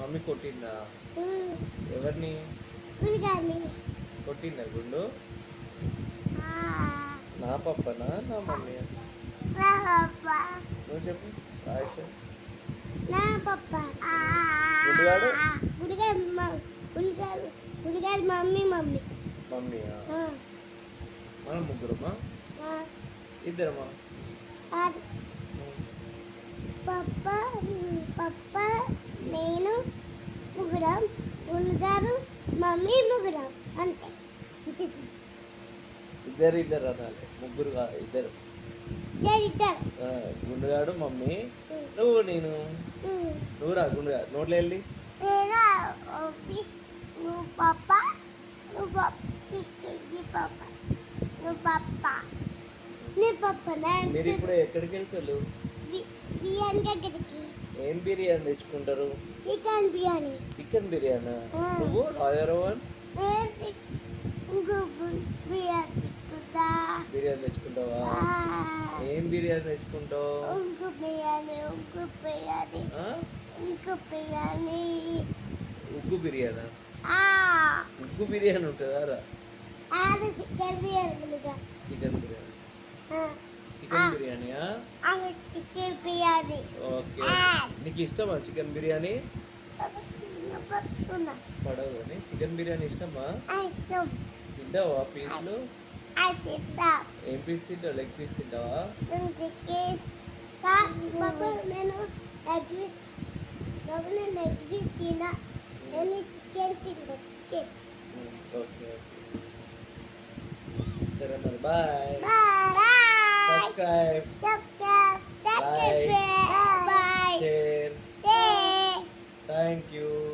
Mummy కొట్టిందా? ఉమ్, ఎవరిని గుడిగాని. కొట్టిందా గుండు? ఆ, నా పప్పనా నా మమ్మీ? నా పప్ప. నువ్వు చెప్పు ఆయుష. నా పప్ప. గుండుగాడు గుడిగాడు గుడిగాడు గుడిగాడు మమ్మీ మమ్మీ. మమ్మీయా? ఆ, మనం ముగ్గురమా ఆ, ఇద్దరమా? కాదు. పప్ప పప్ప నేను ముగ్గురం, గుడిగాడు మమ్మీ ముగ్గురం అంతే. ఇద్దరు ఇద్దరు అనాలి, ముగ్గురు కాదు ఇద్దరు. ఇద్దరు. ఆ, గుండుగాడు మమ్మీ నువ్వు నేను. నువ్వు రా గుండుగాడు నోట్లో వెళ్ళి. నేను నువ్వు పప్ప, నువ్వు పప్ప, పప్ప, నువ్వు పప్ప, నీ పప్ప. మీరు ఇప్పుడు ఎక్కడికి వెళ్తారు? బిర్యానీ దగ్గరికి. ఏం బిర్యానీ తెచ్చుకుంటారు? చికెన్ బిర్యానీ. చికెన్ బిర్యానా? ఆ. నువ్వు రాజారావన్ బిర్యానీ తిక్కుతా. బిర్యానీ తెచ్చుకుంటావా? ఏం బిర్యానీ తెచ్చుకుంటావు? ఇంకో బిర్యానీ, ఇంకో బిర్యానీ, ఆ? ఇంకో బిర్యానీ. ఉగ్గు బిర్యానా? ఆ, ఉగ్గు బిర్యానీ ఉంటుందా రా? అది చికెన్ బిర్యానీ. చికెన్ బిర్యానీ. ఆ, చికెన్ బిర్యానీయా? అది చికెన్ బిర్యానీ. ఓకే. నీకు ఇష్టమా చికెన్ బిర్యానీ? పడుతున్నా. పడవు కానీ చికెన్ బిర్యానీ ఇష్టమా? ఇష్టం. తింటావా పీస్లు? అది తింటా. ఏం పీస్ తింటావు? లెగ్ పీస్ తింటావా? నేను చికెన్ నేను ఎగ్ పీస్. నేను ఎగ్ పీస్ తినా. నేను చికెన్ తింటా. చికెన్. ఓకే. సరే మరి bye. Bye. Subscribe, Subscribe. Like. Bye. Share. Bye. Thank you.